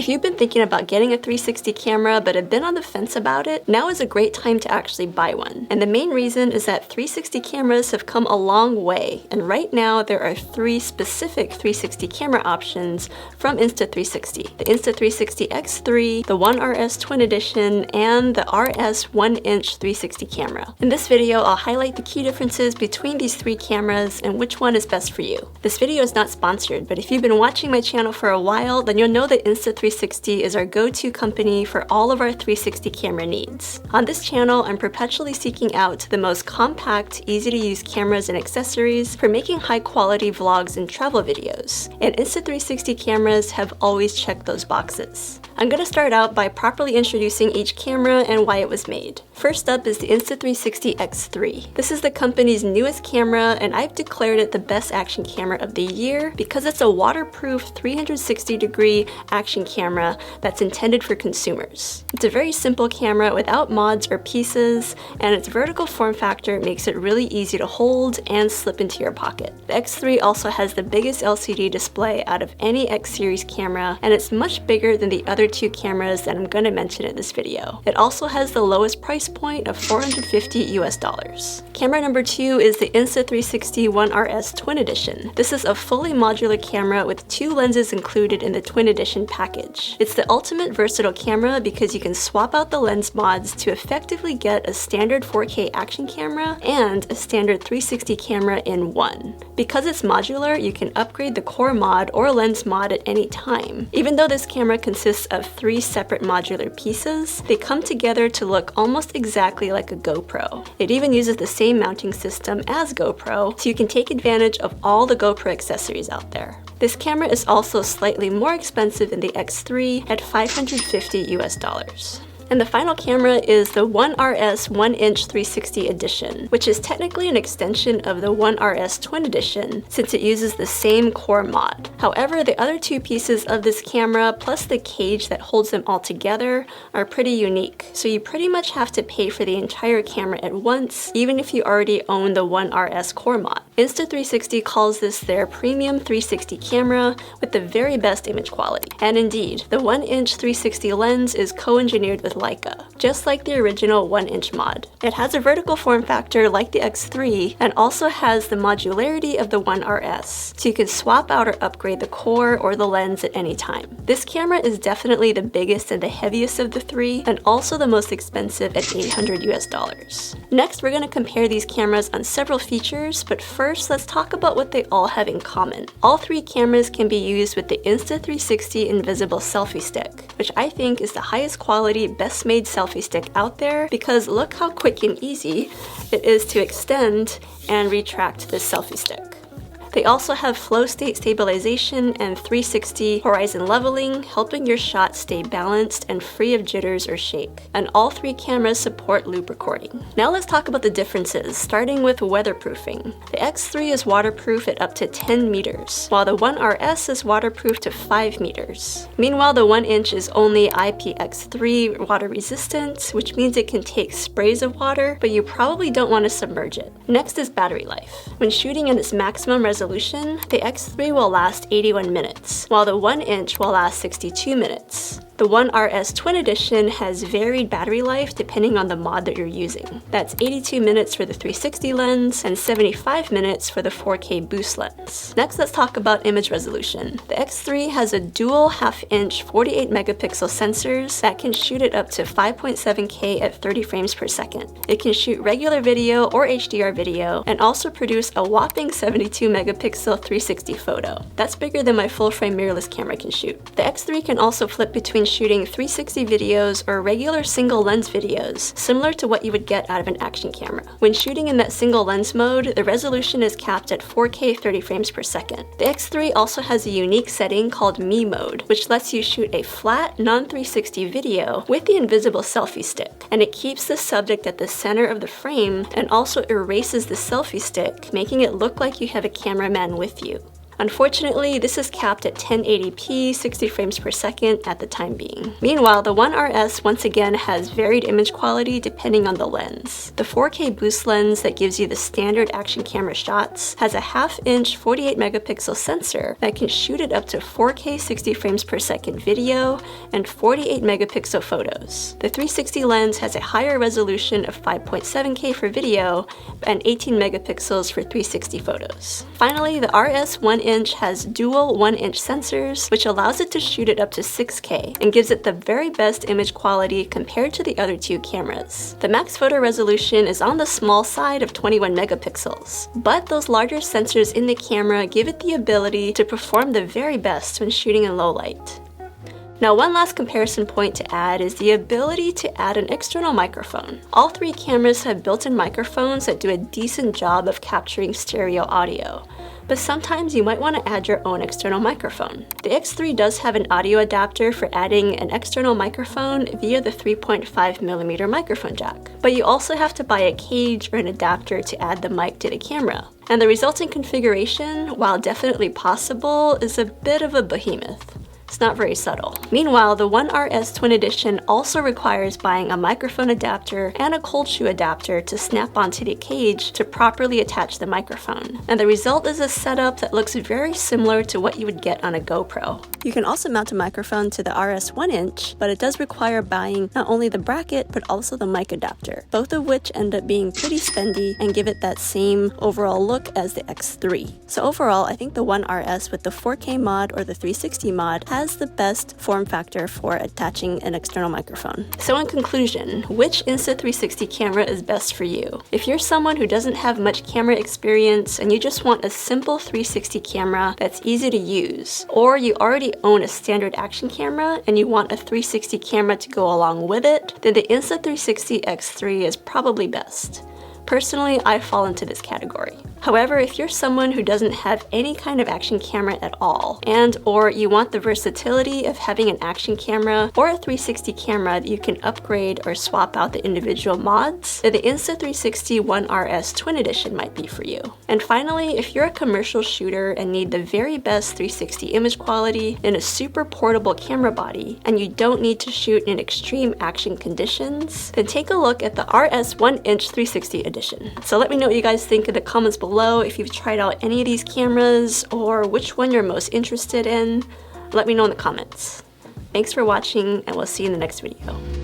If you've been thinking about getting a 360 camera but have been on the fence about it, now is a great time to actually buy one. And the main reason is that 360 cameras have come a long way, and right now there are 3 specific 360 camera options from Insta360. The Insta360 X3, the One RS Twin Edition, and the RS 1-inch 360 camera. In this video, I'll highlight the key differences between these 3 cameras and which one is best for you. This video is not sponsored, but if you've been watching my channel for a while, then you'll know that Insta360 is our go-to company for all of our 360 camera needs. On this channel, I'm perpetually seeking out the most compact, easy-to-use cameras and accessories for making high-quality vlogs and travel videos, and Insta360 cameras have always checked those boxes. I'm going to start out by properly introducing each camera and why it was made. First up is the Insta360 X3. This is the company's newest camera, and I've declared it the best action camera of the year because it's a waterproof 360-degree action camera that's intended for consumers. It's a very simple camera without mods or pieces, and its vertical form factor makes it really easy to hold and slip into your pocket. The X3 also has the biggest LCD display out of any X series camera, and it's much bigger than the other 2 cameras that I'm going to mention in this video. It also has the lowest price point of $450 US. Camera number 2 is the Insta360 One RS Twin Edition. This is a fully modular camera with 2 lenses included in the Twin Edition package. It's the ultimate versatile camera because you can swap out the lens mods to effectively get a standard 4K action camera and a standard 360 camera in one. Because it's modular, you can upgrade the core mod or lens mod at any time. Even though this camera consists of 3 separate modular pieces, they come together to look almost exactly like a GoPro. It even uses the same mounting system as GoPro, so you can take advantage of all the GoPro accessories out there. This camera is also slightly more expensive than the X3 at $550 US. And the final camera is the One RS 1-inch 360 edition, which is technically an extension of the One RS Twin Edition since it uses the same core mod. However, the other 2 pieces of this camera, plus the cage that holds them all together, are pretty unique, so you pretty much have to pay for the entire camera at once, even if you already own the One RS core mod. Insta360 calls this their premium 360 camera with the very best image quality. And indeed, the 1-inch 360 lens is co-engineered with Leica, just like the original 1-inch mod. It has a vertical form factor like the X3 and also has the modularity of the One RS, so you can swap out or upgrade the core or the lens at any time. This camera is definitely the biggest and the heaviest of the 3, and also the most expensive at $800 US. Next, we're going to compare these cameras on several features, but first let's talk about what they all have in common. All 3 cameras can be used with the Insta360 Invisible Selfie Stick, which I think is the highest quality, best made selfie stick out there because look how quick and easy it is to extend and retract this selfie stick. They also have flow state stabilization and 360 horizon leveling, helping your shot stay balanced and free of jitters or shake. And all 3 cameras support loop recording. Now let's talk about the differences, starting with weatherproofing. The X3 is waterproof at up to 10 meters, while the One RS is waterproof to 5 meters. Meanwhile, the 1-inch is only IPX3 water resistant, which means it can take sprays of water, but you probably don't want to submerge it. Next is battery life. When shooting at its maximum resolution, the X3 will last 81 minutes, while the 1-inch will last 62 minutes. The One RS Twin Edition has varied battery life depending on the mod that you're using. That's 82 minutes for the 360 lens and 75 minutes for the 4K boost lens. Next, let's talk about image resolution. The X3 has a dual half-inch 48 megapixel sensors that can shoot it up to 5.7K at 30 frames per second. It can shoot regular video or HDR video and also produce a whopping 72 megapixel 360 photo. That's bigger than my full-frame mirrorless camera can shoot. The X3 can also flip between shooting 360 videos or regular single lens videos, similar to what you would get out of an action camera. When shooting in that single lens mode, the resolution is capped at 4K 30 frames per second. The X3 also has a unique setting called Me Mode, which lets you shoot a flat, non-360 video with the invisible selfie stick, and it keeps the subject at the center of the frame and also erases the selfie stick, making it look like you have a cameraman with you. Unfortunately, this is capped at 1080p 60 frames per second at the time being. Meanwhile, the One RS once again has varied image quality depending on the lens. The 4K boost lens that gives you the standard action camera shots has a 1/2-inch 48 megapixel sensor that can shoot it up to 4K 60 frames per second video and 48 megapixel photos. The 360 lens has a higher resolution of 5.7K for video and 18 megapixels for 360 photos. Finally, the RS 1-inch has dual 1-inch sensors, which allows it to shoot it up to 6K and gives it the very best image quality compared to the other two cameras. The max photo resolution is on the small side of 21 megapixels, but those larger sensors in the camera give it the ability to perform the very best when shooting in low light. Now, one last comparison point to add is the ability to add an external microphone. All three cameras have built-in microphones that do a decent job of capturing stereo audio, but sometimes you might want to add your own external microphone. The X3 does have an audio adapter for adding an external microphone via the 3.5mm microphone jack, but you also have to buy a cage or an adapter to add the mic to the camera. And the resulting configuration, while definitely possible, is a bit of a behemoth. It's not very subtle. Meanwhile, the One RS Twin Edition also requires buying a microphone adapter and a cold shoe adapter to snap onto the cage to properly attach the microphone. And the result is a setup that looks very similar to what you would get on a GoPro. You can also mount a microphone to the RS 1-inch, but it does require buying not only the bracket, but also the mic adapter, both of which end up being pretty spendy and give it that same overall look as the X3. So overall, I think the One RS with the 4K mod or the 360 mod has the best form factor for attaching an external microphone. So in conclusion, which Insta360 camera is best for you? If you're someone who doesn't have much camera experience and you just want a simple 360 camera that's easy to use, or you already own a standard action camera and you want a 360 camera to go along with it, then the Insta360 X3 is probably best. Personally, I fall into this category. However, if you're someone who doesn't have any kind of action camera at all, or you want the versatility of having an action camera or a 360 camera that you can upgrade or swap out the individual mods, then the Insta360 One RS Twin Edition might be for you. And finally, if you're a commercial shooter and need the very best 360 image quality in a super portable camera body, and you don't need to shoot in extreme action conditions, then take a look at the RS 1-inch 360 edition. So let me know what you guys think in the comments below if you've tried out any of these cameras or which one you're most interested in. Let me know in the comments. Thanks for watching, and we'll see you in the next video.